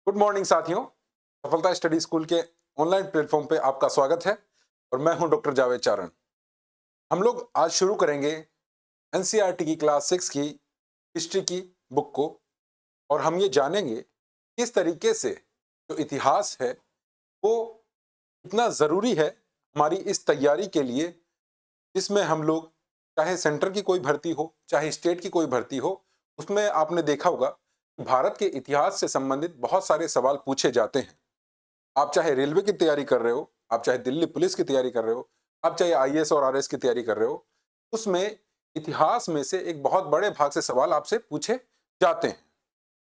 Good morning साथियों। सफलता study school के ऑनलाइन प्लेटफॉर्म पे आपका स्वागत है और मैं हूं डॉक्टर जावेद चारण। हम लोग आज शुरू करेंगे एनसीईआरटी की क्लास 6 की हिस्ट्री की बुक को और हम ये जानेंगे किस तरीके से जो इतिहास है वो इतना ज़रूरी है हमारी इस तैयारी के लिए, जिसमें हम लोग चाहे सेंटर की कोई भर्ती हो चाहे स्टेट की कोई भर्ती हो, उसमें आपने देखा होगा कि भारत के इतिहास से संबंधित बहुत सारे सवाल पूछे जाते हैं। आप चाहे रेलवे की तैयारी कर रहे हो, आप चाहे दिल्ली पुलिस की तैयारी कर रहे हो, आप चाहे आईएएस और आरएस की तैयारी कर रहे हो, उसमें इतिहास में से एक बहुत बड़े भाग से सवाल आपसे पूछे जाते हैं।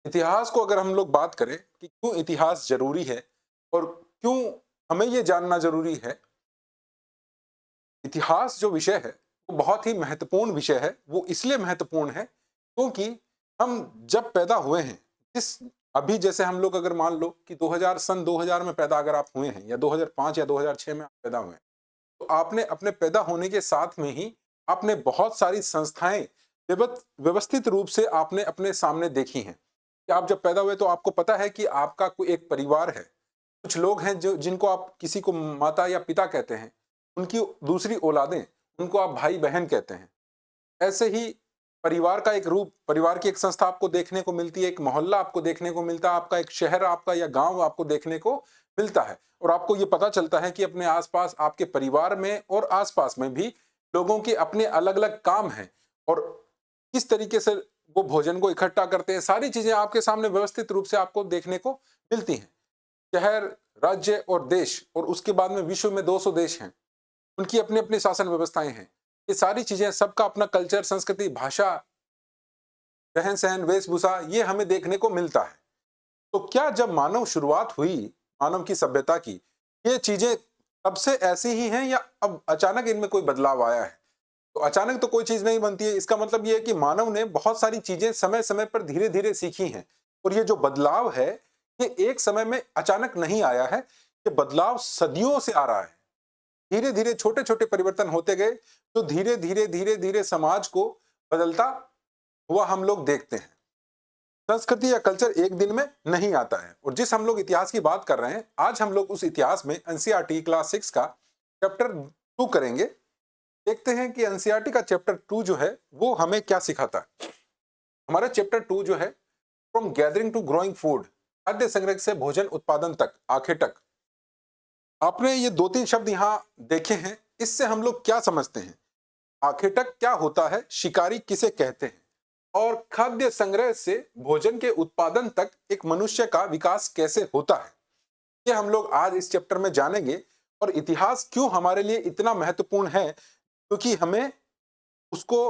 इतिहास को अगर हम लोग बात करें कि क्यों इतिहास जरूरी है और क्यों हमें ये जानना जरूरी है, इतिहास जो विषय है वो बहुत ही महत्वपूर्ण विषय है। वो इसलिए महत्वपूर्ण है क्योंकि हम जब पैदा हुए हैं, जिस अभी जैसे हम लोग अगर मान लो कि 2000 में पैदा अगर आप हुए हैं या 2005 या 2006 में आप पैदा हुए हैं, तो आपने अपने पैदा होने के साथ में ही आपने बहुत सारी संस्थाएं व्यवस्थित रूप से आपने अपने सामने देखी हैं कि आप जब पैदा हुए तो आपको पता है कि आपका कोई एक परिवार है। कुछ लोग हैं जो जिनको आप किसी को माता या पिता कहते हैं, उनकी दूसरी औलादें, उनको आप भाई बहन कहते हैं। ऐसे ही परिवार का एक रूप, परिवार की एक संस्था आपको देखने को मिलती है, एक मोहल्ला आपको देखने को मिलता है, आपका एक शहर आपका या गांव आपको देखने को मिलता है और आपको ये पता चलता है कि अपने आसपास आपके परिवार में और आसपास में भी लोगों के अपने अलग-अलग काम हैं और किस तरीके से वो भोजन को इकट्ठा करते हैं, सारी चीजें आपके सामने व्यवस्थित रूप से आपको देखने को मिलती हैं। शहर, राज्य और देश और उसके बाद में विश्व में 200 देश हैं, उनकी अपनी अपनी शासन व्यवस्थाएं हैं। ये सारी चीजें, सबका अपना कल्चर, संस्कृति, भाषा, रहन सहन, वेशभूषा, ये हमें देखने को मिलता है। तो क्या जब मानव शुरुआत हुई, मानव की सभ्यता की, ये चीजें तब से ऐसी ही हैं या अब अचानक इनमें कोई बदलाव आया है? तो अचानक तो कोई चीज नहीं बनती है। इसका मतलब ये है कि मानव ने बहुत सारी चीजें समय समय पर धीरे धीरे सीखी हैं और ये जो बदलाव है, ये एक समय में अचानक नहीं आया है। ये बदलाव सदियों से आ रहा है। धीरे धीरे छोटे छोटे परिवर्तन होते गए, तो धीरे धीरे समाज को बदलता हुआ हम लोग देखते हैं। संस्कृति या कल्चर एक दिन में नहीं आता है और जिस हम लोग इतिहास की बात कर रहे हैं, आज हम लोग उस इतिहास में एनसीईआरटी क्लास 6 का चैप्टर 2 करेंगे। देखते हैं कि एनसीईआरटी का चैप्टर 2 जो है वो हमें क्या सिखाता है। हमारा चैप्टर 2 जो है, from gathering to growing food, खाद्य संग्रह से भोजन उत्पादन तक, आखे तक। आपने ये 2-3 शब्द यहाँ देखे हैं, इससे हम लोग क्या समझते हैं? आखेटक क्या होता है, शिकारी किसे कहते हैं और खाद्य संग्रह से भोजन के उत्पादन तक एक मनुष्य का विकास कैसे होता है, ये हम लोग आज इस चैप्टर में जानेंगे। और इतिहास क्यों हमारे लिए इतना महत्वपूर्ण है, क्योंकि हमें उसको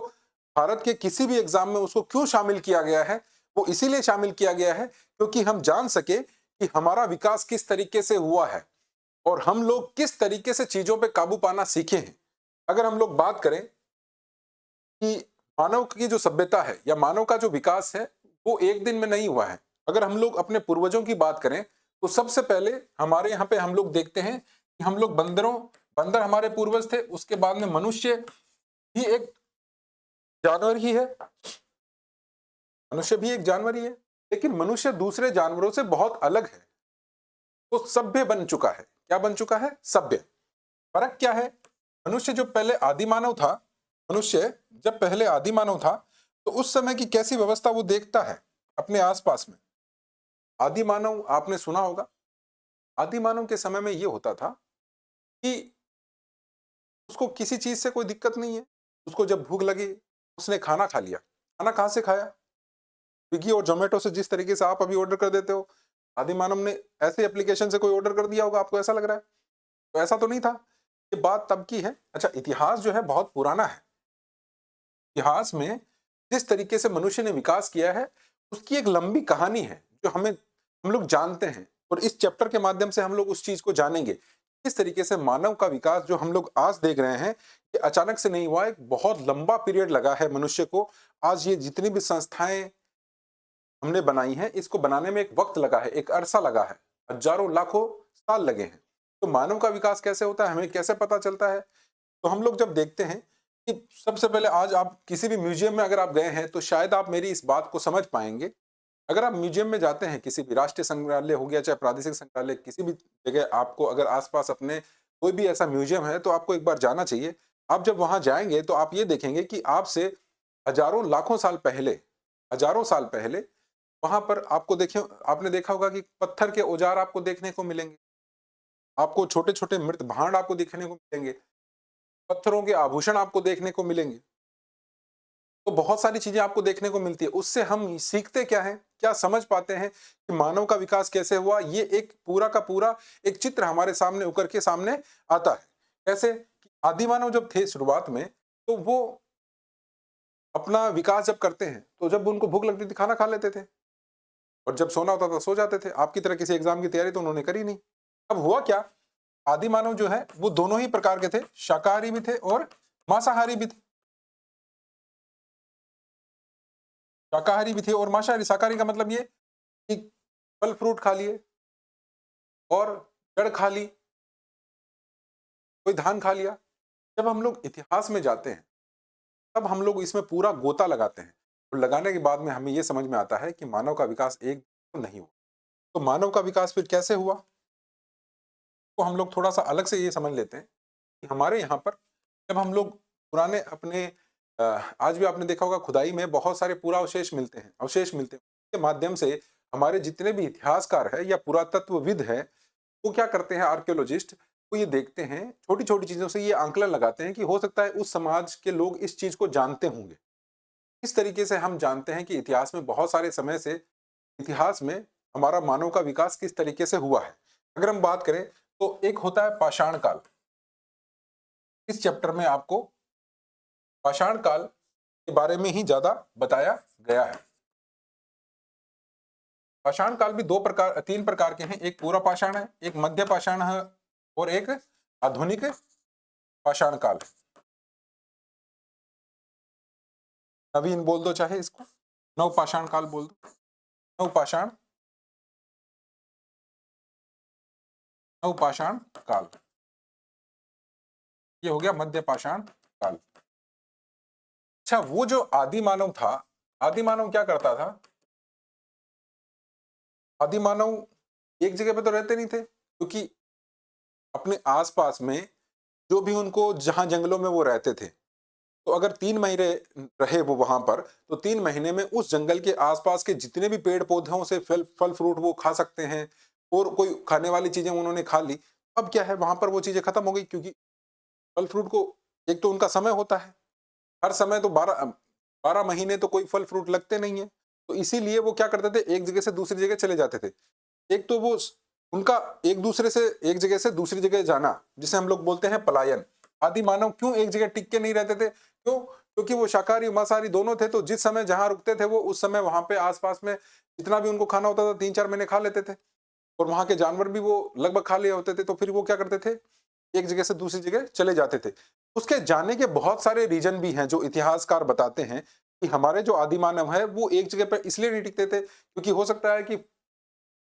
भारत के किसी भी एग्जाम में उसको क्यों शामिल किया गया है, वो इसीलिए शामिल किया गया है क्योंकि हम जान सके कि हमारा विकास किस तरीके से हुआ है और हम लोग किस तरीके से चीजों पे काबू पाना सीखे हैं। अगर हम लोग बात करें कि मानव की जो सभ्यता है या मानव का जो विकास है, वो एक दिन में नहीं हुआ है। अगर हम लोग अपने पूर्वजों की बात करें, तो सबसे पहले हमारे यहाँ पे हम लोग देखते हैं कि हम लोग बंदर हमारे पूर्वज थे। उसके बाद में मनुष्य भी एक जानवर ही है, मनुष्य भी एक जानवर ही है, लेकिन मनुष्य दूसरे जानवरों से बहुत अलग है। वो सभ्य बन चुका है। क्या बन चुका है? सभ्य। फर्क क्या है? मनुष्य जो पहले आदि मानव था, मनुष्य जब पहले आदि मानव था, तो उस समय की कैसी व्यवस्था वो देखता है अपने आसपास में। आदि मानव आपने सुना होगा। आदि मानव के समय में ये होता था कि उसको किसी चीज से कोई दिक्कत नहीं है। उसको जब भूख लगी, उसने खाना खा लिया। खाना कहाँ से खाया? स्विगी और जोमेटो से, जिस तरीके से आप अभी ऑर्डर कर देते हो, आदि मानव ने ऐसे एप्लीकेशन से कोई ऑर्डर कर दिया होगा, आपको ऐसा लग रहा है? तो ऐसा तो नहीं था। ये बात तब की है। अच्छा, इतिहास जो है बहुत पुराना है। इतिहास में जिस तरीके से मनुष्य ने विकास किया है, उसकी एक लंबी कहानी है जो हम लोग जानते हैं और इस चैप्टर के माध्यम से हम लोग उस चीज को जानेंगे। किस तरीके से मानव का विकास जो हम लोग आज देख रहे हैं, ये अचानक से नहीं हुआ, एक बहुत लंबा पीरियड लगा है मनुष्य को। आज ये जितनी भी संस्थाएं हमने बनाई हैं, इसको बनाने में एक वक्त लगा है, एक अरसा लगा है, हजारों लाखों साल लगे हैं। तो मानव का विकास कैसे होता है, हमें कैसे पता चलता है? तो हम लोग जब देखते हैं कि सबसे पहले आज आप किसी भी म्यूजियम में अगर आप गए हैं, तो शायद आप मेरी इस बात को समझ पाएंगे। अगर आप म्यूजियम में जाते हैं, किसी भी राष्ट्रीय संग्रहालय हो गया, चाहे प्रादेशिक संग्रहालय, किसी भी जगह आपको अगर आस-पास अपने कोई भी ऐसा म्यूजियम है, तो आपको एक बार जाना चाहिए। आप जब वहाँ जाएँगे, तो आप ये देखेंगे कि आप से हज़ारों, लाखों साल पहले, हज़ारों साल पहले वहाँ पर आपको देखिए आपने देखा होगा कि पत्थर के औज़ार आपको देखने को मिलेंगे। आपको छोटे-छोटे मृत भांड आपको देखने को मिलेंगे। पत्थरों के आभूषण आपको देखने को मिलेंगे। तो बहुत सारी चीज़ें आपको देखने को मिलती है। उससे हम सीखते क्या हैं? क्या समझ पाते हैं कि मानव का विकास कैसे हुआ? ये एक पूरा का पूरा एक चित्र हमारे सामने उकर के सामने आता है। कैसे? कि आदि मानव जब थे शुरुआत में, तो वो अपना विकास जब करते हैं, तो जब उनको भूख लगती थी, खाना खा लेते थे और जब सोना होता था, सो जाते थे। आपकी तरह किसी एग्ज़ाम की तैयारी तो उन्होंने करी नहीं। अब हुआ क्या? आदि मानव जो है, वो दोनों ही प्रकार के थे, शाकाहारी भी थे और मांसाहारी भी थे। शाकाहारी भी थे और मांसाहारी। शाकाहारी का मतलब ये कि फल फ्रूट खा लिए और जड़ खा ली, कोई धान खा लिया। जब हम लोग इतिहास में जाते हैं, तब हम लोग इसमें पूरा गोता लगाते हैं और लगाने के बाद में हमें ये समझ में आता है कि मानव का विकास एक दिन में नहीं हुआ। तो मानव का विकास फिर कैसे हुआ? तो हम लोग थोड़ा-सा अलग से ये समझ लेते हैं कि हमारे यहाँ पर जब हम लोग पुराने अपने आज भी आपने देखा होगा खुदाई में बहुत सारे पुरावशेष मिलते हैं, अवशेष मिलते हैं। के माध्यम से हमारे जितने भी इतिहासकार हैं या पुरातत्वविद हैं, वो क्या करते हैं आर्कियोलॉजिस्ट, वो ये देखते हैं, छोटी-छोटी चीज़ों से ये आंकलन लगाते हैं कि हो सकता है उस समाज के लोग इस चीज़ को जानते होंगे। इस तरीके से हम जानते हैं कि इतिहास में बहुत सारे समय से इतिहास में हमारा मानव का विकास किस तरीके से हुआ है। अगर हम बात करें तो एक होता है पाषाण काल। इस चैप्टर में आपको पाषाण काल के बारे में ही ज़्यादा बताया गया है। पाषाण काल भी 3 प्रकार के हैं। एक पूरा पाषाण है, एक मध्य पाषाण है और एक आधुनिक पाषाण काल है। नवीन बोल दो चाहे इसको, नव पाषाण काल बोल दो। नव पाषाण काल। ये हो गया मध्य पाषाण काल। अच्छा, वो जो आदि मानव था, आदि मानव क्या करता था? आदि मानव एक जगह पे तो रहते नहीं थे, क्योंकि अपने आस-पास में जो भी उनको जहाँ जंगलों में वो रहते थे, तो अगर 3 महीने रहे वो वहाँ पर, तो 3 महीने में उस जंगल के आस-पास के जितने भी पेड़-पौधों से फल-फ्रूट वो खा सकते हैं और कोई खाने वाली चीज़ें उन्होंने खा ली। अब क्या है, वहाँ पर वो चीज़ें खत्म हो गई, क्योंकि फल-फ्रूट को एक तो उनका समय होता है। हर समय तो 12 महीने तो कोई फल-फ्रूट लगते नहीं है। तो इसीलिए वो क्या करते थे, एक जगह से दूसरी जगह चले जाते थे। एक तो वो स उनका एक-दूसरे से एक जगह से दूसरी जगह जाना, जिसे हम लोग बोलते हैं पलायन। आदि मानव क्यों एक जगह टिक के नहीं रहते थे? क्यों? क्योंकि वो शाकाहारी, मांसाहारी दोनों थे, तो जिस समय जहाँ रुकते थे वो उस समय वहाँ पे आस-पास में जितना भी उनको खाना होता था 3-4 महीने खा लेते थे और वहाँ के जानवर भी वो लगभग खा लिए होते थे, तो फिर वो क्या करते थे, एक जगह से दूसरी जगह चले जाते थे। उसके जाने के बहुत सारे रीज़न भी हैं जो इतिहासकार बताते हैं कि हमारे जो आदि मानव है वो एक जगह पे इसलिए नहीं टिकते थे, क्योंकि हो सकता है कि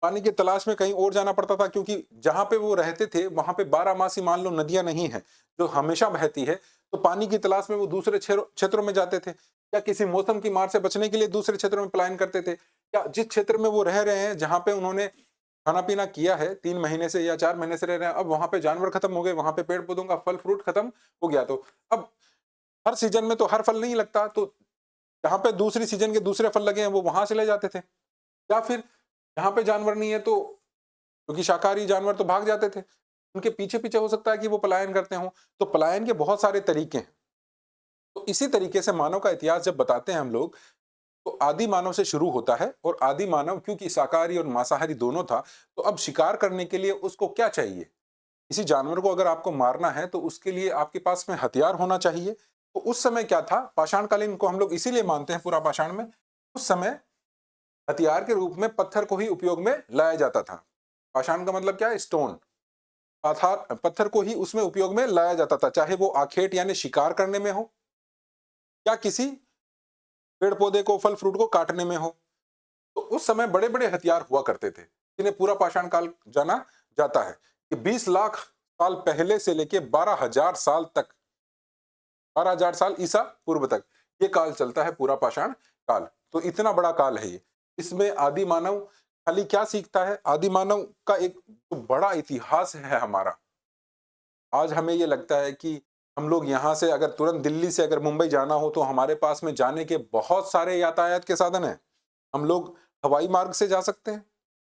पानी की तलाश में कहीं और जाना पड़ता था, क्योंकि जहाँ पे वो रहते थे वहाँ पे बारहमासी मान लो नदियाँ नहीं हैं, जो हमेशा बहती है, तो पानी की तलाश में वो दूसरे क्षेत्रों में जाते थे या किसी मौसम की मार से बचने के लिए दूसरे क्षेत्रों में पलायन करते थे या जिस क्षेत्र में वो रह रहे हैं, जहाँ पे उन्होंने खाना-पीना किया है 3 महीने से या 4 महीने से रह रहे हैं, अब वहाँ पे जानवर खत्म हो गए, वहाँ पे पेड़-पौधों का फल-फ्रूट खत्म हो गया, तो अब हर सीज़न में तो हर फल नहीं लगता, तो जहाँ पे दूसरी सीज़न के दूसरे फल लगे हैं, वो वहाँ चले जाते थे या फिर जहाँ पे जानवर नहीं है, तो क्योंकि शाकाहारी जानवर तो भाग जाते थे, उनके पीछे-पीछे हो सकता है कि वो पलायन करते हों, तो पलायन के बहुत सारे तरीके हैं। तो इसी तरीके से मानव का इतिहास जब बताते हैं हम लोग, तो आदि मानव से शुरू होता है और आदि मानव क्योंकि शाकाहारी और मांसाहारी दोनों था, तो अब शिकार करने के लिए उसको क्या चाहिए? किसी जानवर को अगर आपको मारना है, तो उसके लिए आपके पास में हथियार होना चाहिए। तो उस समय क्या था, पाषाणकालीन को हम लोग इसीलिए मानते हैं पूरा पाषाण में, उस समय हथियार के रूप में पत्थर को ही उपयोग में लाया जाता था। पाषाण का मतलब क्या है? स्टोन। पाथार पत्थर को ही उसमें उपयोग में लाया जाता था, चाहे वो आखेट यानी शिकार करने में हो या किसी पेड़-पौधे को, फल-फ्रूट को काटने में हो। तो उस समय बड़े-बड़े हथियार हुआ करते थे, जिन्हें पूरा पाषाण काल जाना जाता है कि 20 लाख साल पहले से लेके 12,000 साल तक, 12,000 साल ईसा पूर्व तक, ये काल चलता है पूरा पाषाण काल। तो इतना बड़ा काल है ये। इसमें आदि मानव खाली क्या सीखता है? आदि मानव का एक जो बड़ा इतिहास है हमारा। आज हमें ये लगता है कि हम लोग यहाँ से अगर तुरंत दिल्ली से अगर मुंबई जाना हो तो हमारे पास में जाने के बहुत सारे यातायात के साधन हैं। हम लोग हवाई मार्ग से जा सकते हैं,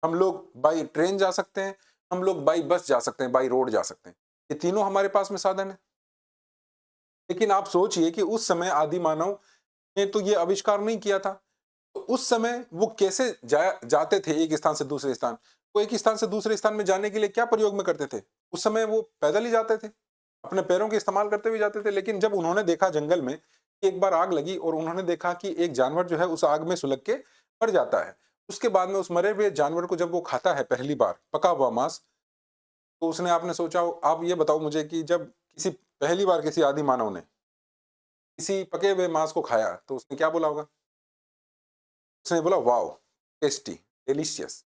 हम लोग बाई ट्रेन जा सकते हैं, हम लोग बाई बस जा सकते हैं, बाई रोड जा सकते हैं। ये तीनों हमारे पास में साधन हैं। लेकिन आप सोचिए कि उस समय आदि मानव ने तो ये आविष्कार नहीं किया था। तो उस समय वो कैसे जाते थे एक स्थान से दूसरे स्थान? वो एक स्थान से दूसरे स्थान में जाने के लिए क्या प्रयोग में करते थे? उस समय वो पैदल ही जाते थे, अपने पैरों के इस्तेमाल करते हुए जाते थे। लेकिन जब उन्होंने देखा जंगल में कि एक बार आग लगी और उन्होंने देखा कि एक जानवर जो है उस आग में सुलग के मर जाता है। उसके बाद में उस मरे हुए जानवर को जब वो खाता है पहली बार पका हुआ मांस, तो उसने आपने सोचा आप ये बताओ मुझे कि जब किसी पहली बार किसी आदि मानव ने किसी पके हुए मांस को खाया तो उसने क्या बोला होगा? उसने बोला वाओ! Tasty, delicious.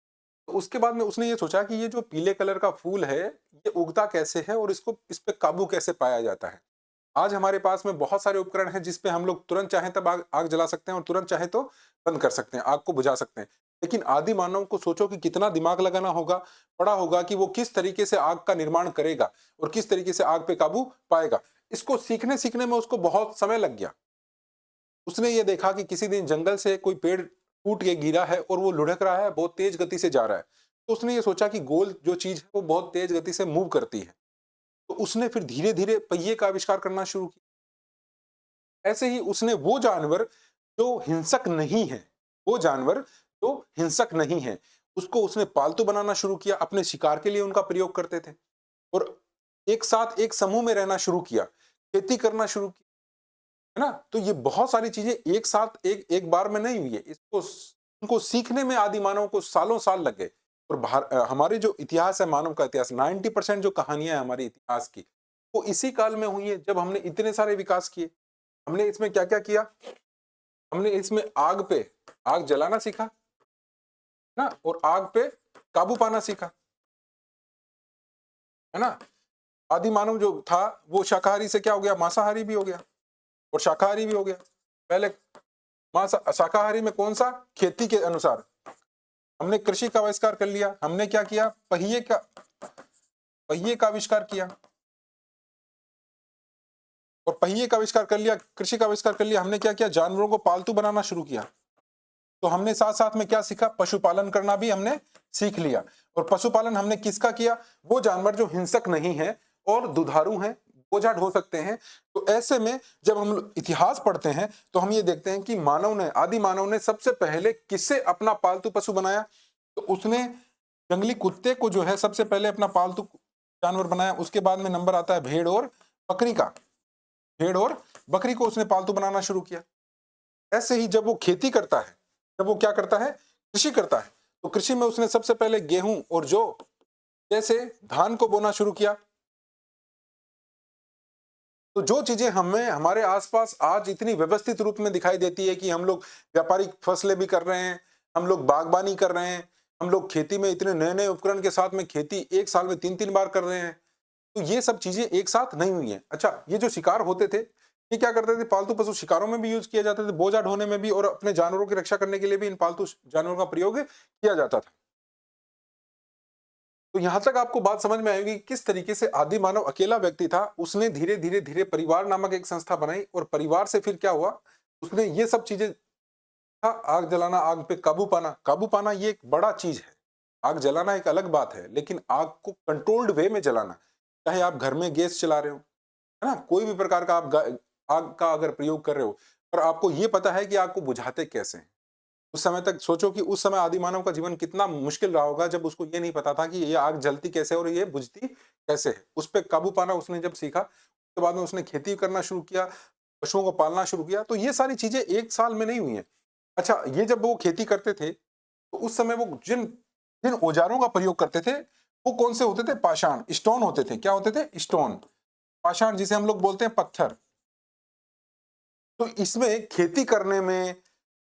तो उसके बाद में उसने ये सोचा कि ये जो पीले कलर का फूल है, ये उगता कैसे है और इसको इस पे काबू कैसे पाया जाता है? आज हमारे पास में बहुत सारे उपकरण हैं जिस पे हम लोग तुरंत चाहें तब आग आग जला सकते हैं और तुरंत चाहे तो बंद कर सकते हैं, आग को बुझा सकते हैं। लेकिन आदि मानव को सोचो कि कितना दिमाग लगाना होगा, पड़ा होगा कि वो किस तरीके से आग का निर्माण करेगा और किस तरीके से आग पे काबू पाएगा। इसको सीखने-सीखने में उसको बहुत समय लग गया। उसने ये देखा कि किसी दिन जंगल से कोई पेड़ टूट के गिरा है और वो लुढ़क रहा है, बहुत तेज गति से जा रहा है। तो उसने ये सोचा कि गोल जो चीज़ है वो बहुत तेज गति से मूव करती है। तो उसने फिर धीरे-धीरे पहिए का आविष्कार करना शुरू किया। ऐसे ही उसने वो जानवर जो हिंसक नहीं है, वो जानवर जो हिंसक नहीं है, उसको उसने पालतू बनाना शुरू किया, अपने शिकार के लिए उनका प्रयोग करते थे और एक साथ एक समूह में रहना शुरू किया, खेती करना शुरू की, है ना? तो ये बहुत सारी चीज़ें एक साथ एक एक बार में नहीं हुई है। इनको सीखने में आदि मानव को सालों-साल लग गए और हमारे जो इतिहास है मानव का इतिहास 90% जो कहानियाँ हैं हमारे इतिहास की, वो इसी काल में हुई है जब हमने इतने सारे विकास किए। हमने इसमें क्या-क्या किया? हमने इसमें आग जलाना सीखा, ना? और आग पे काबू पाना सीखा, है ना? आदि मानव जो था वो शाकाहारी से क्या हो गया? मांसाहारी भी हो गया और शाकाहारी भी हो गया। पहले शाकाहारी में कौन-सा? खेती के अनुसार। हमने कृषि का आविष्कार कर लिया। हमने क्या किया? पहिए का आविष्कार किया और पहिए का आविष्कार कर लिया, कृषि का आविष्कार कर लिया। हमने क्या किया? जानवरों को पालतू बनाना शुरू किया। तो हमने साथ-साथ में क्या सीखा? पशुपालन करना भी हमने सीख लिया और पशुपालन हमने किसका किया? वो जानवर जो हिंसक नहीं है और दुधारू हैं, बोझा ढो सकते हैं। तो ऐसे में जब हम लोग इतिहास पढ़ते हैं, तो हम ये देखते हैं कि आदि मानव ने सबसे पहले किससे अपना पालतू पशु बनाया? तो उसने जंगली कुत्ते को जो है सबसे पहले अपना पालतू जानवर बनाया। उसके बाद में नंबर आता है भेड़ और बकरी का। भेड़ और बकरी को उसने पालतू बनाना शुरू किया। ऐसे ही जब वो खेती करता है, जब वो क्या करता है? कृषि करता है, तो कृषि में उसने सबसे पहले गेहूं और जौ जैसे धान को बोना शुरू किया। तो जो चीजें हमें हमारे आसपास आज इतनी व्यवस्थित रूप में दिखाई देती है कि हम लोग व्यापारिक फसलें भी कर रहे हैं, हम लोग बागबानी कर रहे हैं, हम लोग खेती में इतने नए-नए उपकरण के साथ में खेती एक साल में 3-3 बार कर रहे हैं। तो ये सब चीजें एक साथ नहीं हुई हैं। अच्छा, ये जो शिकार होते थे, ये क्या करते थे? पालतू पशु शिकारों में भी यूज किए जाते थे, बोझा ढोने में भी और अपने जानवरों की रक्षा करने के लिए भी इन पालतू जानवरों का प्रयोग किया जाता था। तो यहाँ तक आपको बात समझ में आएगी कि किस तरीके से आदि मानव अकेला व्यक्ति था, उसने धीरे-धीरे परिवार नामक एक संस्था बनाई और परिवार से फिर क्या हुआ? उसने ये सब चीजें आग जलाना, आग पे काबू पाना ये एक बड़ा चीज है। आग जलाना एक अलग बात है, लेकिन आग को कंट्रोल्ड वे में जलाना, चाहे आप घर में गैस चला रहे हो, है ना? कोई भी प्रकार का आग का अगर प्रयोग कर रहे हो, पर आपको ये पता है कि आग को बुझाते कैसे हैं। उस समय तक सोचो कि उस समय आदि मानव का जीवन कितना मुश्किल रहा होगा जब उसको ये नहीं पता था कि ये आग जलती कैसे है और ये बुझती कैसे है। उस पे काबू पाना उसने जब सीखा, उसके बाद में उसने खेती करना शुरू किया, पशुओं को पालना शुरू किया, तो ये सारी चीजें एक साल में नहीं हुई हैं। अच्छा, ये जब वो खेती करते थे, तो उस समय वो जिन जिन औज़ारों का प्रयोग करते थे, वो कौन से होते थे? पाषाण, स्टोन होते थे। क्या होते थे? स्टोन। पाषाण जिसे हम लोग बोलते हैं पत्थर। तो इसमें खेती करने में,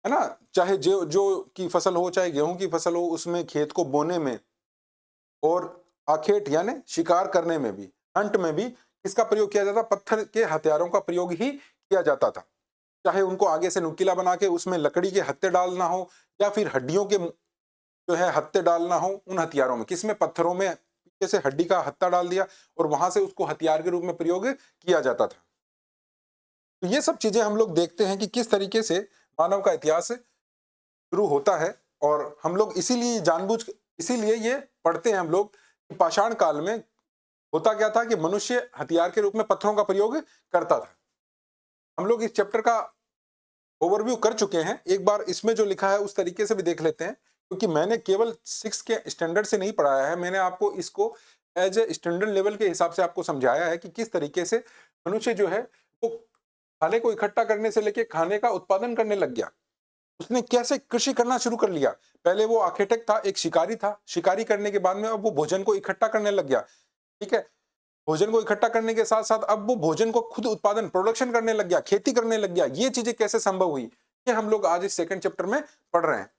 है ना? चाहे जो जो की फसल हो, चाहे गेहूँ की फसल हो, उसमें खेत को बोने में और आखेट यानी शिकार करने में भी, हंट में भी किसका प्रयोग किया जाता? पत्थर के हथियारों का प्रयोग ही किया जाता था। चाहे उनको आगे से नुकीला बना के उसमें लकड़ी के हत्थे डालना हो या फिर हड्डियों के जो है हत्थे डालना हो उन हथियारों में, किसमें पत्थरों में पीछे से हड्डी का हत्था डाल दिया और वहां से उसको हथियार के रूप में प्रयोग किया जाता था। तो ये सब चीजें हम लोग देखते हैं कि किस तरीके से मानव का इतिहास शुरू होता है। और हम लोग इसीलिए ये पढ़ते हैं हम लोग कि पाषाण काल में होता क्या था कि मनुष्य हथियार के रूप में पत्थरों का प्रयोग करता था। हम लोग इस चैप्टर का ओवरव्यू कर चुके हैं, एक बार इसमें जो लिखा है उस तरीके से भी देख लेते हैं, क्योंकि मैंने केवल 6 के स्टैंडर्ड से नहीं पढ़ाया है, मैंने आपको इसको एज ए स्टैंडर्ड लेवल के हिसाब से आपको समझाया है कि किस तरीके से मनुष्य जो है वो खाने को इकट्ठा करने से लेके खाने का उत्पादन करने लग गया। उसने कैसे कृषि करना शुरू कर लिया। पहले वो आर्किटेक्ट था, एक शिकारी था, शिकारी करने के बाद में अब वो भोजन को इकट्ठा करने लग गया। ठीक है, भोजन को इकट्ठा करने के साथ साथ अब वो भोजन को खुद उत्पादन प्रोडक्शन करने लग गया, खेती करने लग गया। ये चीजें कैसे संभव हुई, ये हम लोग आज इस सेकंड चैप्टर में पढ़ रहे हैं।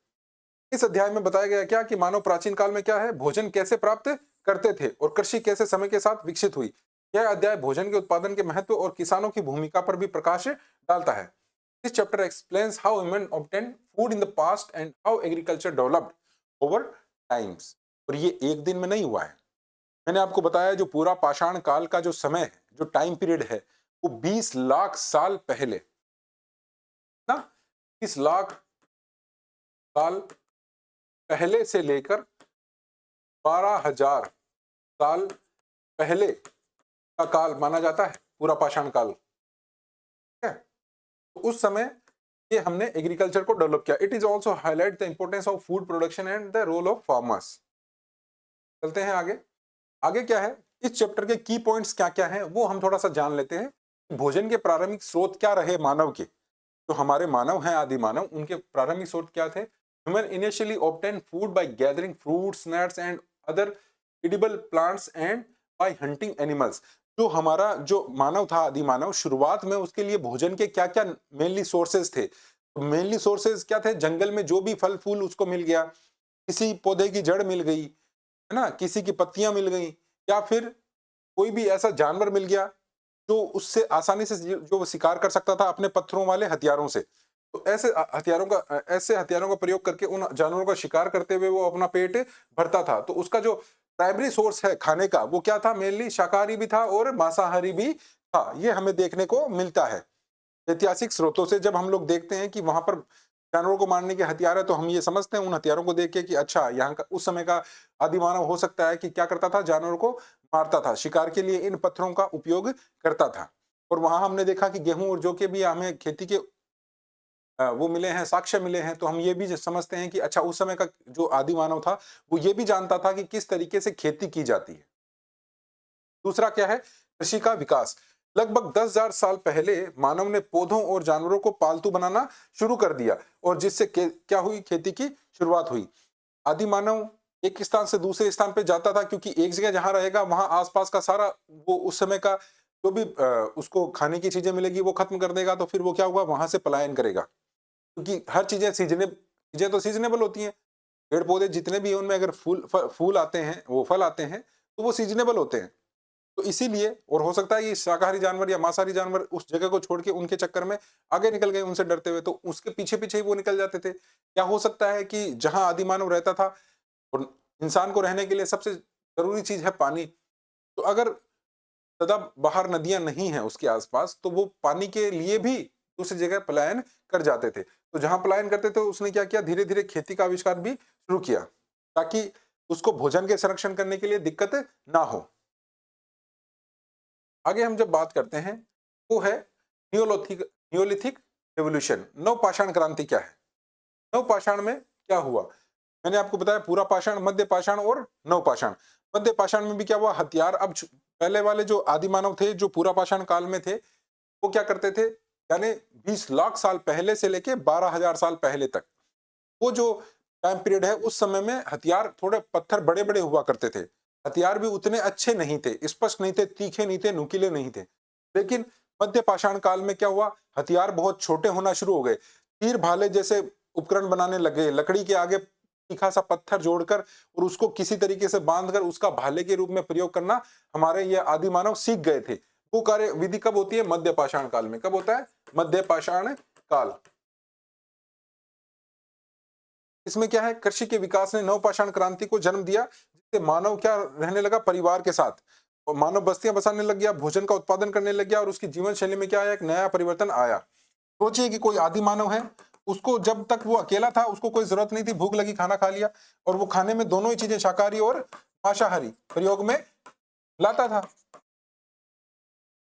इस अध्याय में बताया गया क्या कि मानव प्राचीन काल में क्या है, भोजन कैसे प्राप्त करते थे और कृषि कैसे समय के साथ विकसित हुई। यह अध्याय भोजन के उत्पादन के महत्व और किसानों की भूमिका पर भी प्रकाश डालता है। This chapter explains how women obtained food in the past and how agriculture developed over times। और ये एक दिन में नहीं हुआ है। मैंने आपको बताया जो पूरा पाषाण काल का जो समय है, जो टाइम पीरियड है, वो 20 लाख साल पहले ना, 20 लाख साल पहले से लेकर 12,000 साल पहले का काल माना जाता है पूरा पाषाण काल। ठीक है, तो उस समय ये हमने एग्रीकल्चर को डेवलप किया। It is also highlight the importance of food production and the role of farmers. चलते हैं आगे। आगे क्या है, इस चैप्टर के की पॉइंट्स क्या क्या हैं वो हम थोड़ा सा जान लेते हैं। भोजन के प्रारंभिक स्रोत क्या रहे मानव के, जो हमारे मानव हैं आदि मानव, उनके प्रारंभिक स्रोत क्या थे। Human initially obtain food by gathering fruits, nuts and other edible plants and bye hunting animals. जो हमारा जो मानव था आदि मानव, शुरुआत में उसके लिए भोजन के क्या क्या मेनली सोर्सेज थे। तो मेनली सोर्सेज क्या थे, जंगल में जो भी फल फूल उसको मिल गया, किसी पौधे की जड़ मिल गई है ना, किसी की पत्तियां मिल गई, या फिर कोई भी ऐसा जानवर मिल गया जो उससे आसानी से जो वो शिकार कर सकता था अपने पत्थरों वाले हथियारों से। तो ऐसे हथियारों का प्रयोग करके उन जानवरों का शिकार करते हुए वो अपना पेट भरता था। तो उसका जो प्राइमरी सोर्स है खाने का वो क्या था, मेनली शाकाहारी भी था और मांसाहारी भी था। ये हमें देखने को मिलता है ऐतिहासिक स्रोतों से। जब हम लोग देखते हैं कि वहां पर जानवरों को मारने के हथियार है, तो हम ये समझते हैं उन हथियारों को देख के कि अच्छा यहाँ का उस समय का आदिमानव हो सकता है कि क्या करता था, जानवरों को मारता था, शिकार के लिए इन पत्थरों का उपयोग करता था। और वहां हमने देखा कि गेहूं और जौ के भी हमें खेती के वो मिले हैं, साक्ष्य मिले हैं। तो हम ये भी समझते हैं कि अच्छा उस समय का जो आदि मानव था वो ये भी जानता था कि किस तरीके से खेती की जाती है। दूसरा क्या है, कृषि का विकास। लगभग 10,000 साल पहले मानव ने पौधों और जानवरों को पालतू बनाना शुरू कर दिया और जिससे क्या हुई, खेती की शुरुआत हुई। आदि मानव एक स्थान से दूसरे स्थान पे जाता था, क्योंकि एक जगह जहां रहेगा वहां आसपास का सारा वो उस समय का जो भी उसको खाने की चीजें मिलेगी वो खत्म कर देगा। तो फिर वो क्या हुआ, वहां से पलायन करेगा, क्योंकि हर चीजें तो सीजनेबल होती हैं। पेड़ पौधे जितने भी हैं उनमें अगर फूल आते हैं, वो फल आते हैं, तो वो सीजनेबल होते हैं। तो इसीलिए, और हो सकता है ये शाकाहारी जानवर या मांसाहारी जानवर उस जगह को छोड़ के उनके चक्कर में आगे निकल गए उनसे डरते हुए, तो उसके पीछे पीछे ही वो निकल जाते थे। क्या हो सकता है कि जहां आदि मानव रहता था और इंसान को रहने के लिए सबसे जरूरी चीज है पानी, तो अगर सदा बाहर नदियां नहीं है उसके आसपास, तो वो पानी के लिए भी दूसरी जगह पलायन कर जाते थे। तो जहां पलायन करते थे उसने क्या किया, धीरे धीरे खेती का आविष्कार भी शुरू किया, ताकि उसको भोजन के संरक्षण करने के लिए दिक्कत ना हो। आगे हम जब बात करते हैं वो है नियोलिथिक रेवोल्यूशन। नवपाषाण क्रांति क्या है, नवपाषाण में क्या हुआ। मैंने आपको बताया पूरा पाषाण, मध्य पाषाण और नवपाषाण। मध्य पाषाण में भी क्या हुआ, हथियार अब पहले वाले जो आदि मानव थे जो पूरा पाषाण काल में थे, वो क्या करते थे, यानी 20 लाख साल पहले से लेके 12,000 साल पहले तक वो जो टाइम पीरियड है, उस समय में हथियार थोड़े पत्थर बड़े बड़े हुआ करते थे। हथियार भी उतने अच्छे नहीं थे, स्पष्ट नहीं थे, तीखे नहीं थे, नुकीले नहीं थे। लेकिन मध्य पाषाण काल में क्या हुआ, हथियार बहुत छोटे होना शुरू हो गए। तीर भाले जैसे उपकरण बनाने लगे, लकड़ी के आगे तीखा सा पत्थर जोड़कर और उसको किसी तरीके से बांधकर उसका भाले के रूप में प्रयोग करना हमारे ये आदि मानव सीख गए थे। वो कार्य विधि कब होती है, मध्य पाषाण काल में। कब होता है, मध्य पाषाण काल। इसमें क्या है, कृषि के विकास ने नवपाषाण क्रांति को जन्म दिया, जिससे मानव क्या रहने लगा, परिवार के साथ, और मानव बस्तियां बसाने लग गया, भोजन का उत्पादन करने लग गया, और उसकी जीवन शैली में क्या आया, एक नया परिवर्तन आया। सोचिए कि कोई आदि मानव है, उसको जब तक वो अकेला था उसको कोई जरूरत नहीं थी, भूख लगी खाना खा लिया, और वो खाने में दोनों ही चीजें शाकाहारी और मांसाहारी प्रयोग में लाता था।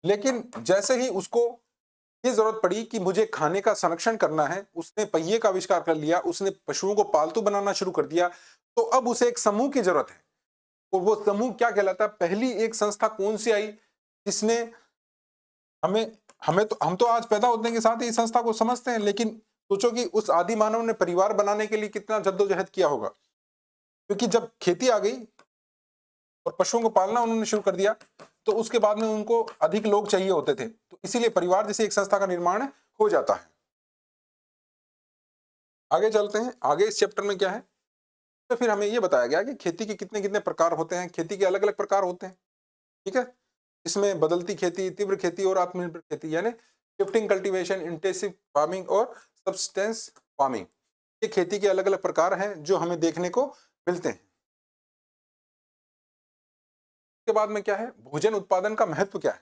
लेकिन जैसे ही उसको ये जरूरत पड़ी कि मुझे खाने का संरक्षण करना है, उसने पहिए का आविष्कार कर लिया, उसने पशुओं को पालतू बनाना शुरू कर दिया, तो अब उसे एक समूह की जरूरत है। और वो समूह क्या कहलाता है, पहली एक संस्था कौन सी आई जिसने हमें हमें तो हम तो आज पैदा होने के साथ ही इस संस्था को समझते हैं, लेकिन सोचो कि उस आदि मानव ने परिवार बनाने के लिए कितना जद्दोजहद किया होगा। क्योंकि जब खेती आ गई और पशुओं को पालना उन्होंने शुरू कर दिया, तो उसके बाद में उनको अधिक लोग चाहिए होते थे, तो इसीलिए परिवार जैसे एक संस्था का निर्माण हो जाता है। आगे चलते हैं, आगे इस चैप्टर में क्या है, तो फिर हमें यह बताया गया कि खेती के कितने कितने प्रकार होते हैं, खेती के अलग अलग प्रकार होते हैं। ठीक है, इसमें बदलती खेती, तीव्र खेती और आत्मनिर्भर खेती, यानी शिफ्टिंग कल्टीवेशन, इंटेंसिव फार्मिंग और सब्सटेंस फार्मिंग, ये खेती के अलग अलग प्रकार हैं जो हमें देखने को मिलते हैं। के बाद में क्या है, भोजन उत्पादन का महत्व क्या है।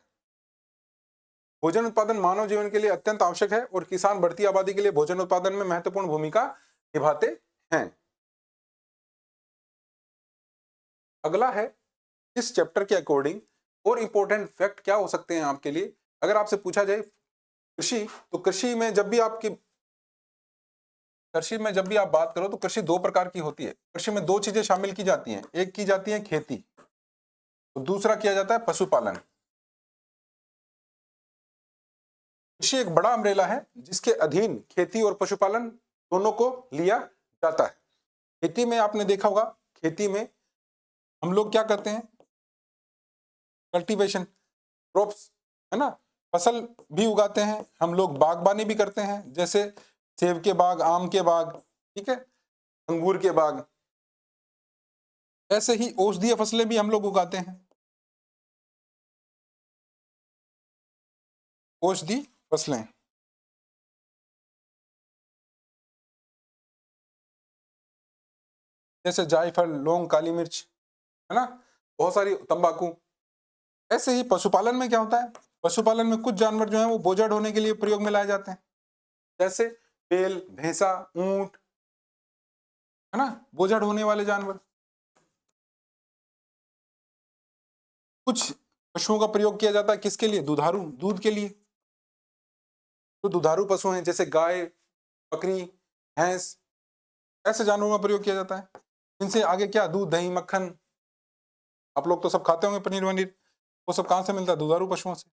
भोजन उत्पादन मानव जीवन के लिए अत्यंत आवश्यक है, और किसान बढ़ती आबादी के लिए भोजन उत्पादन में महत्वपूर्ण भूमिका निभाते हैं। अगला है, इस चैप्टर के अकॉर्डिंग और इंपॉर्टेंट फैक्ट क्या हो सकते हैं आपके लिए। अगर आपसे पूछा जाए कृषि, तो कृषि में जब भी आप बात करो तो कृषि दो प्रकार की होती है। कृषि में दो चीजें शामिल की जाती हैं, एक की जाती है खेती, तो दूसरा किया जाता है पशुपालन। कृषि एक बड़ा अम्ब्रेला है जिसके अधीन खेती और पशुपालन दोनों को लिया जाता है। खेती में आपने देखा होगा, खेती में हम लोग क्या करते हैं, कल्टीवेशन, क्रॉप्स, है ना, फसल भी उगाते हैं, हम लोग बागबानी भी करते हैं, जैसे सेब के बाग, आम के बाग, ठीक है, अंगूर के बाग। ऐसे ही औषधीय फसलें भी हम लोग उगाते हैं, औषधि फसलें, जैसे जायफल, लौंग, काली मिर्च, है ना, बहुत सारी, तंबाकू। ऐसे ही पशुपालन में क्या होता है, पशुपालन में कुछ जानवर जो हैं वो बोझा ढोने के लिए प्रयोग में लाए जाते हैं, जैसे बैल, भैंसा, ऊंट, है ना, बोझा ढोने वाले जानवर। कुछ पशुओं का प्रयोग किया जाता है किसके लिए, दुधारू, दूध के लिए। तो दुधारू पशु हैं जैसे गाय, बकरी, भैंस, ऐसे जानवरों का प्रयोग किया जाता है। इनसे आगे क्या, दूध, दही, मक्खन, आप लोग तो सब खाते होंगे पनीर वनीर, वो सब कहां से मिलता है, दुधारू पशुओं से।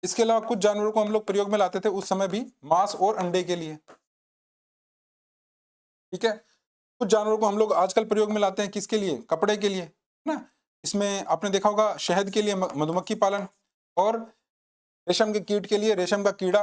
इसके अलावा कुछ जानवरों को हम लोग प्रयोग में लाते थे उस समय भी मांस और अंडे के लिए। ठीक है, कुछ जानवरों को हम लोग आजकल प्रयोग में लाते हैं किसके लिए, कपड़े के लिए, है ना। इसमें आपने देखा होगा शहद के लिए मधुमक्खी पालन, और रेशम के कीट के लिए रेशम का कीड़ा।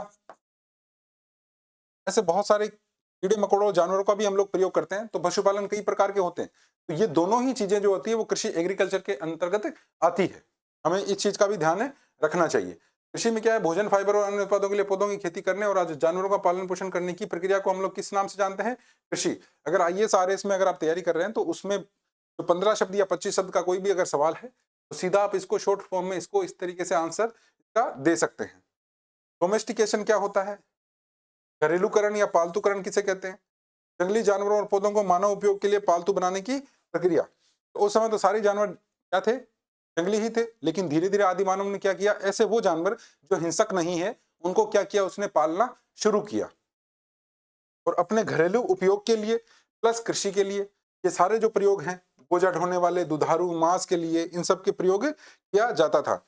ऐसे बहुत सारे कीड़े मकोड़ों जानवरों का भी हम लोग प्रयोग करते हैं। तो पशुपालन कई प्रकार के होते हैं। तो ये दोनों ही चीजें जो होती है वो कृषि एग्रीकल्चर के अंतर्गत आती है। हमें इस चीज का भी ध्यान रखना चाहिए। कृषि में क्या है, भोजन, फाइबर और अन्य उत्पादों के लिए पौधों की खेती करने और आज जानवरों का पालन पोषण करने की प्रक्रिया को हम लोग किस नाम से जानते हैं, कृषि। अगर आईएएस आरएएस में अगर आप तैयारी कर रहे हैं तो उसमें तो 15 शब्द या 25 शब्द का कोई भी अगर सवाल है तो सीधा आप इसको शॉर्ट फॉर्म में इसको इस तरीके से आंसर का दे सकते हैं। डोमेस्टिकेशन क्या होता है, घरेलूकरण या पालतूकरण किसे कहते हैं, जंगली जानवरों और पौधों को मानव उपयोग के लिए पालतू बनाने की प्रक्रिया। तो उस समय तो सारे जानवर क्या थे, जंगली ही थे, लेकिन धीरे धीरे आदि मानव ने क्या किया, ऐसे वो जानवर जो हिंसक नहीं है उनको क्या किया, उसने पालना शुरू किया और अपने घरेलू उपयोग के लिए प्लस कृषि के लिए ये सारे जो प्रयोग हैं, बोझा ढोने वाले, दुधारू, मांस के लिए, इन सब के प्रयोग किया जाता था।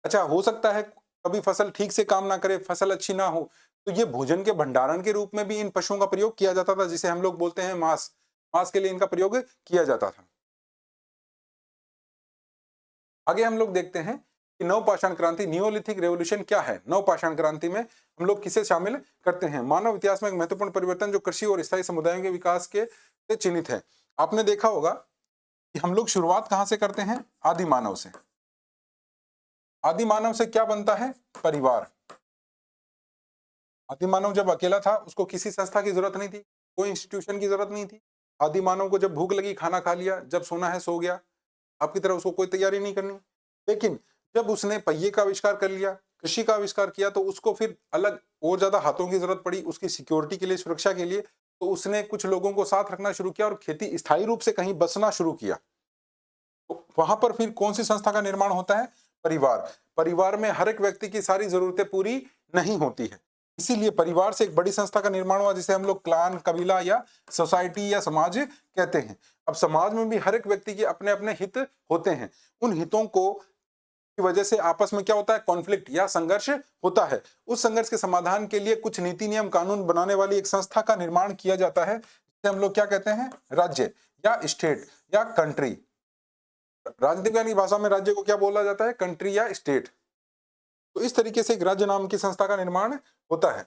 अच्छा, हो सकता है कभी फसल ठीक से काम ना करे, फसल अच्छी ना हो, तो ये भोजन के भंडारण के रूप में भी इन पशुओं का प्रयोग किया जाता था, जिसे हम लोग बोलते हैं मांस। मांस के लिए इनका प्रयोग किया जाता था। आगे हम लोग देखते हैं कि नवपाषाण क्रांति, नियोलिथिक रेवोल्यूशन क्या है। नवपाषाण क्रांति में हम लोग किसे शामिल करते हैं, मानव इतिहास में एक महत्वपूर्ण परिवर्तन जो कृषि और स्थायी समुदायों के विकास के से चिन्हित है। आपने देखा होगा कि हम लोग शुरुआत कहां से करते हैं, आदि मानव से। आदि मानव से क्या बनता है, परिवार। आदि मानव जब अकेला था, उसको किसी संस्था की जरूरत नहीं थी, कोई इंस्टीट्यूशन की जरूरत नहीं थी। आदि मानव को जब भूख लगी, खाना खा लिया, जब सोना है सो गया, आपकी तरह उसको कोई तैयारी नहीं करनी। लेकिन जब उसने पहिए का आविष्कार कर लिया, कृषि का आविष्कार किया, तो उसको फिर अलग और ज्यादा हाथों की जरूरत पड़ी उसकी सिक्योरिटी के लिए, सुरक्षा के लिए। तो उसने कुछ लोगों को साथ रखना शुरू किया और खेती स्थायी रूप से कहीं बसना शुरू किया। तो वहां पर फिर कौन सी संस्था का निर्माण होता है? परिवार। परिवार में हर एक व्यक्ति की सारी जरूरतें पूरी नहीं होती है, इसीलिए परिवार से एक बड़ी संस्था का निर्माण हुआ, जिसे हम लोग क्लान, कबीला या सोसाइटी या समाज कहते हैं। अब समाज में भी हर एक व्यक्ति के अपने अपने हित होते हैं। उन हितों को की वजह से आपस में क्या होता है? कॉन्फ्लिक्ट या संघर्ष होता है। उस संघर्ष के समाधान के लिए कुछ नीति नियम कानून बनाने वाली एक संस्था का निर्माण किया जाता है, जिसे हम लोग क्या कहते हैं? राज्य या स्टेट या कंट्री। राजनीतिक की भाषा में राज्य को क्या बोला जाता है? कंट्री या स्टेट। तो इस तरीके से एक राज्य नाम की संस्था का निर्माण होता है।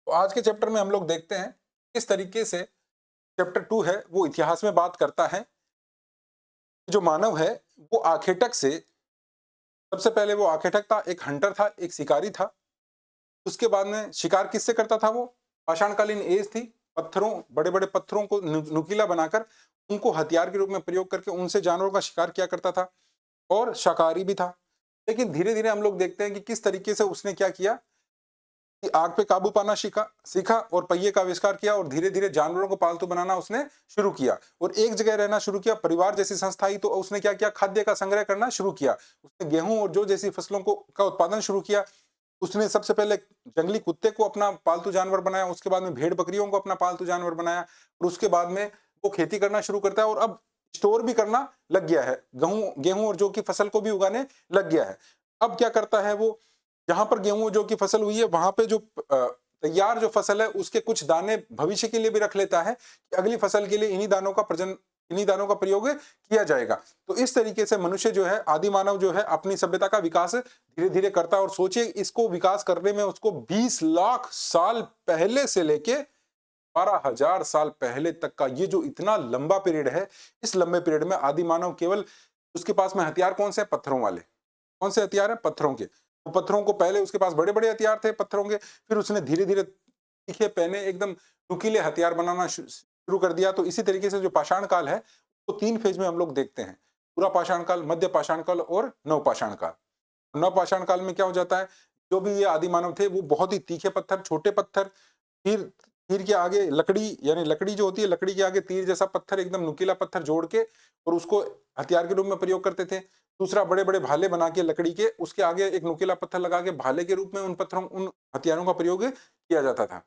तो आज के चैप्टर में हम लोग देखते हैं किस तरीके से चैप्टर 2 है वो इतिहास में बात करता है। जो मानव है वो आखेटक से, सबसे पहले वो आखेटक था, एक हंटर था, एक शिकारी था। उसके बाद में शिकार किससे करता था? वो पाषाणकालीन एज थी, पत्थरों, बड़े बड़े पत्थरों को नुकीला बनाकर उनको हथियार के रूप में प्रयोग करके उनसे जानवरों का शिकार किया करता था, और शाकाहारी भी था। लेकिन धीरे धीरे हम लोग देखते हैं कि किस तरीके से उसने क्या किया कि आग पे काबू पाना सीखा और पहिए का आविष्कार किया, और धीरे धीरे जानवरों को पालतू बनाना उसने शुरू किया और एक जगह रहना शुरू किया। परिवार जैसी संस्था ही, तो उसने क्या किया? खाद्य का संग्रह करना शुरू किया। उसने गेहूं और जौ जैसी फसलों को का उत्पादन शुरू किया। उसने सबसे पहले जंगली कुत्ते को अपना पालतू जानवर बनाया, उसके बाद में भेड़ बकरियों को अपना पालतू जानवर बनाया, और उसके बाद में वो खेती करना शुरू करता है और अब स्टोर भी करना लग गया है। गेहूं और जौ की फसल को भी उगाने लग गया है। अब क्या करता है वो? जहां पर गेहूं जो की फसल हुई है, वहां पे जो तैयार जो फसल है उसके कुछ दाने भविष्य के लिए भी रख लेता है कि अगली फसल के लिए इन्हीं दानों का प्रयोग किया जाएगा। तो इस तरीके से मनुष्य जो है, आदि मानव जो है, अपनी सभ्यता का विकास धीरे धीरे करता है। और सोचिए, इसको विकास करने में उसको 20 लाख साल पहले से लेके 12,000 साल पहले तक का ये जो इतना लंबा पीरियड है, इस लंबे पीरियड में आदि मानव केवल, उसके पास में हथियार कौन से? पत्थरों वाले। कौन से हथियार है? पत्थरों के। तो पत्थरों को, पहले उसके पास बड़े बड़े हथियार थे पत्थरों के, फिर उसने धीरे धीरे तीखे पहने एकदम नुकीले हथियार बनाना शुरू कर दिया। तो इसी तरीके से जो पाषाण काल है, तो 3 फेज में हम लोग देखते हैं: पूरा पाषाण काल, मध्य पाषाण काल और नवपाषाण काल। नवपाषाण काल में क्या हो जाता है? जो भी ये आदि मानव थे वो बहुत ही तीखे पत्थर, छोटे पत्थर, फिर तीर के आगे लकड़ी, यानी लकड़ी जो होती है, लकड़ी के आगे तीर जैसा पत्थर, एकदम नुकीला पत्थर जोड़ के, और उसको हथियार के रूप में प्रयोग करते थे। दूसरा, बड़े बड़े भाले बना के लकड़ी के, उसके आगे एक नुकीला पत्थर लगा के भाले के रूप में उन हथियारों का प्रयोग किया जाता था।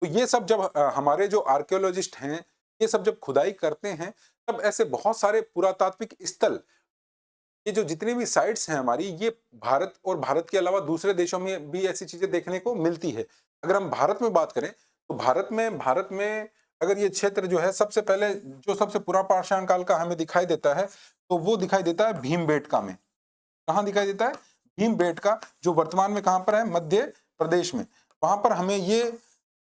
तो ये सब जब हमारे जो आर्कियोलॉजिस्ट हैं, ये सब जब खुदाई करते हैं, तब ऐसे बहुत सारे पुरातात्विक स्थल, ये जो जितनी भी साइट्स हैं हमारी, ये भारत और भारत के अलावा दूसरे देशों में भी ऐसी चीजें देखने को मिलती है। अगर हम भारत में बात करें, तो भारत में अगर ये क्षेत्र जो है, सबसे पहले जो सबसे पुरापाषाण काल का हमें दिखाई देता है, तो वो दिखाई देता है भीमबेटका में। कहाँ दिखाई देता है? भीमबेटका, जो वर्तमान में कहाँ पर है? मध्य प्रदेश में। वहां पर हमें ये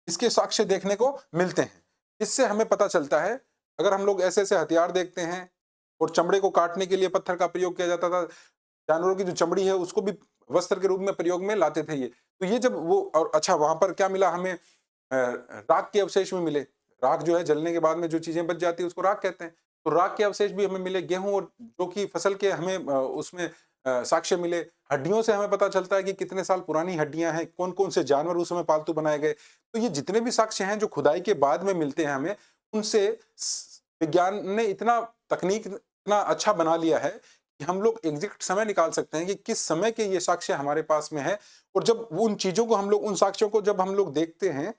इसके साक्ष्य देखने को मिलते हैं, जिससे हमें पता चलता है, अगर हम लोग ऐसे ऐसे हथियार देखते हैं, और चमड़े को काटने के लिए पत्थर का प्रयोग किया जाता था, जानवरों की जो चमड़ी है उसको भी वस्त्र के रूप में प्रयोग में लाते थे ये। तो ये जब वो, और अच्छा, वहां पर क्या मिला हमें? राख के अवशेष में मिले। राख जो है, जलने के बाद में जो चीजें बच जाती है उसको राख कहते हैं। तो राख के अवशेष भी हमें मिले। गेहूं और जौ की फसल के हमें उसमें साक्ष्य मिले। हड्डियों से हमें पता चलता है कि कितने साल पुरानी हड्डियां हैं, कौन कौन से जानवर उस समय पालतू बनाए गए। तो ये जितने भी साक्ष्य हैं जो खुदाई के बाद में मिलते हैं हमें, उनसे विज्ञान ने इतना तकनीक इतना अच्छा बना लिया है कि हम लोग एग्जैक्ट समय निकाल सकते हैं कि किस समय के ये साक्ष्य हमारे पास में है। और जब उन चीजों को हम लोग, उन साक्ष्यों को जब हम लोग देखते हैं,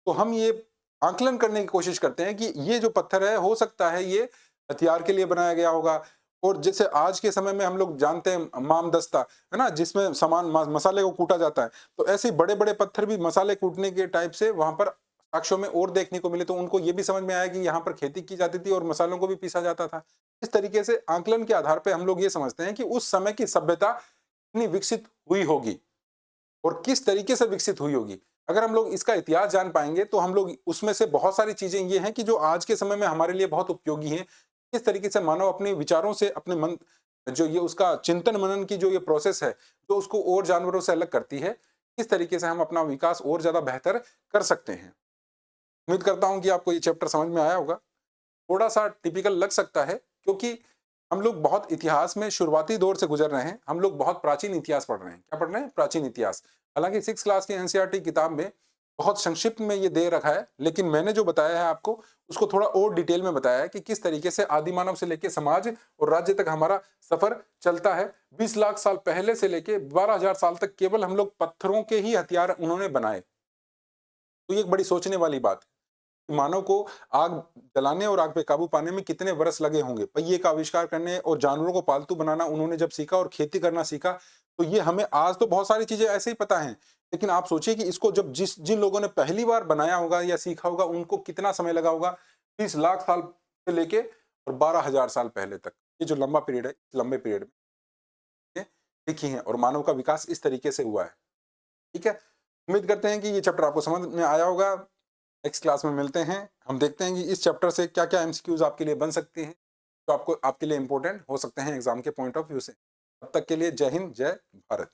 तो हम ये आकलन करने की कोशिश करते हैं कि ये जो पत्थर है, हो सकता है ये हथियार के लिए बनाया गया होगा। और जैसे आज के समय में हम लोग जानते हैं मामदस्ता, है ना, जिसमें मसाले को कूटा जाता है, तो ऐसे बड़े बड़े पत्थर भी मसाले कूटने के टाइप से वहां पर साक्ष्यों में और देखने को मिले। तो उनको ये भी समझ में आया कि यहाँ पर खेती की जाती थी और मसालों को भी पीसा जाता था। इस तरीके से आकलन के आधार पर हम लोग ये समझते हैं कि उस समय की सभ्यता कितनी विकसित हुई होगी और किस तरीके से विकसित हुई होगी। अगर हम लोग इसका इतिहास जान पाएंगे, तो हम लोग उसमें से बहुत सारी चीजें ये हैं कि जो आज के समय में हमारे लिए बहुत उपयोगी हैं। किस तरीके से मानव अपने विचारों से, अपने मन जो ये उसका चिंतन मनन की जो ये प्रोसेस है, जो उसको और जानवरों से अलग करती है, किस तरीके से हम अपना विकास और ज़्यादा बेहतर कर सकते हैं। उम्मीद करता हूँ कि आपको ये चैप्टर समझ में आया होगा। थोड़ा-सा टिपिकल लग सकता है क्योंकि हम लोग बहुत इतिहास में शुरुआती दौर से गुज़र रहे हैं। हम लोग बहुत प्राचीन इतिहास पढ़ रहे हैं। क्या पढ़ रहे हैं? प्राचीन इतिहास। हालाँकि 6th क्लास की एनसीईआरटी किताब में बहुत संक्षिप्त में ये दे रखा है, लेकिन मैंने जो बताया है आपको, उसको थोड़ा और डिटेल में बताया है कि किस तरीके से आदिमानव से लेके समाज और राज्य तक हमारा सफ़र चलता है। 20 लाख साल पहले से लेके 12,000 साल तक केवल हम लोग पत्थरों के ही हथियार उन्होंने बनाए। तो ये एक बड़ी सोचने वाली बात है। मानव को आग जलाने और आग पे काबू पाने में कितने वर्ष लगे होंगे। पहिए का आविष्कार करने और जानवरों को पालतू बनाना उन्होंने जब सीखा और खेती करना सीखा, तो ये हमें आज तो बहुत सारी चीज़ें ऐसे ही पता हैं। लेकिन आप सोचिए कि इसको जब जिन लोगों ने पहली बार बनाया होगा या सीखा होगा, उनको कितना समय लगा होगा? 30 लाख साल से लेके और 12,000 साल पहले तक। ये जो लंबा पीरियड है, इस लंबे पीरियड में सीखी हैं और मानव का विकास इस तरीके से हुआ है। ठीक है? उम्मीद करते हैं कि ये चैप्टर आपको समझ में आया होगा। नेक्स्ट क्लास में मिलते हैं। हम देखते हैं कि इस चैप्टर से क्या-क्या एमसीक्यूज़ आपके लिए बन सकती हैं, जो आपके लिए इम्पोर्टेंट हो सकते हैं एग्ज़ाम के पॉइंट ऑफ व्यू से। तब तक के लिए जय हिंद, जय भारत।